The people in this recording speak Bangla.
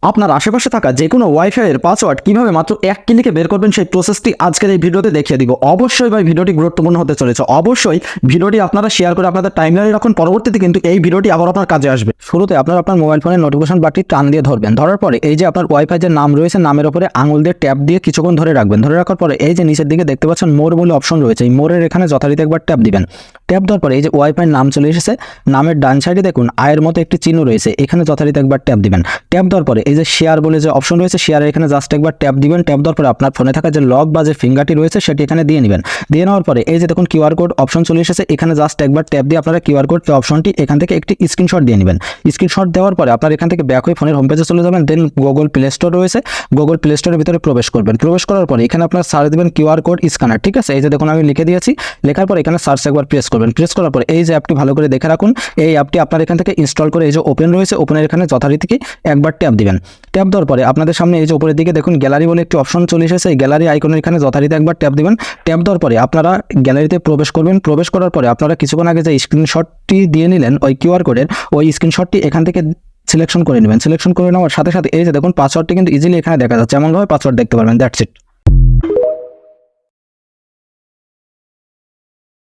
আপনার আশেপাশে থাকা যে কোনো ওয়াইফাইয়ের পাসওয়ার্ড কিভাবে মাত্র এক ক্লিকে বের করবেন সেই প্রসেসটি আজকের এই ভিডিওতে দেখিয়ে দিব। অবশ্যই ভাই ভিডিওটি গুরুত্বপূর্ণ হতে চলেছে। অবশ্যই ভিডিওটি আপনারা শেয়ার করে আপনাদের টাইমলাইনে রাখুন, পরবর্তীতে কিন্তু এই ভিডিওটি আবার আপনার কাজে আসবে। শুরুতে আপনার মোবাইল ফোনের নোটিফিকেশন বাটনটি টান দিয়ে ধরবেন। ধরার পরে এই যে আপনার ওয়াইফাই যে নাম রয়েছে নামের উপরে আঙুল দিয়ে ট্যাপ দিয়ে কিছুক্ষণ ধরে রাখবেন। ধরে রাখার পরে এই যে নিচের দিকে দেখতে পাচ্ছেন মোর বলে অপশন রয়েছে, এই মোরের এখানে যথারীতি একবার ট্যাপ দিবেন। ট্যাপ দেওয়ার পরে এই যে ওয়াইফাইয়ের নাম চলে এসেছে, নামের ডান সাইডে দেখুন আয়ের মতো একটি চিহ্ন রয়েছে, এখানে যথারীতি একবার ট্যাপ দিবেন। ট্যাপ দেওয়ার পরে এই যে শেয়ার বলে যে অপশন রয়েছে, শেয়ারের এখানে জাস্ট একবার ট্যাপ দিবেন। ট্যাপ দেওয়ার পরে আপনার ফোনে থাকা যে লক বা যে ফিঙ্গারটি রয়েছে সেটি এখানে দিয়ে নেবেন। দিয়ে নেওয়ার পরে এই যে দেখুন কিউআর কোড অপশন চলে এসেছে, এখানে জাস্ট একবার ট্যাপ দিয়ে আপনারা কিউআর কোড অপশনটি এখান থেকে একটি স্ক্রিনশট দিয়ে নেবেন। স্ক্রিনশট দেওয়ার পরে আপনার এখান থেকে ব্যাক হয়ে ফোনের হোম পেজে চলে যাবেন। দেন গুগল প্লে স্টোর রয়েছে, গুগল প্লে স্টোরের ভিতরে প্রবেশ করবেন। প্রবেশ করার পরে এখানে আপনার সার্চ দেবেন কিউআর কোড স্ক্যানার, ঠিক আছে। এই যে দেখুন আমি লিখে দিয়েছি, লেখার পরে এখানে সার্চ একবার প্রেস করবেন। প্রেস করার পরে এই যে অ্যাপটি ভালো করে দেখে রাখুন, এই অ্যাপটি আপনার এখান থেকে ইনস্টল করে এই যে ওপেন রয়েছে, ওপেনের এখানে যথারীতি একবার ট্যাপ দিবেন। ট্যাপ দেওয়ার পরে আপনাদের সামনে এই যে উপরের দিকে দেখুন গ্যালারি বলে একটি অপশন চলে এসেছে, এই গ্যালারি আইকনের এখানে যথারীতি একবার ট্যাপ দিবেন। ট্যাপ দেওয়ার পরে আপনারা গ্যালারিতে প্রবেশ করবেন। প্রবেশ করার পরে আপনারা কিছুক্ষণ আগে যে স্ক্রিনশটটি দিয়ে নিলেন ওই কিউআর কোডের, ওই স্ক্রিনশটটি এখান থেকে সিলেকশন করে নেবেন। সিলেকশন করে নেওয়ার সাথে সাথে এই যে দেখুন পাসওয়ার্ডটি কিন্তু ইজিলি এখানে দেখা যাচ্ছে, এমনভাবে পাসওয়ার্ড দেখতে পারবেন। That's it.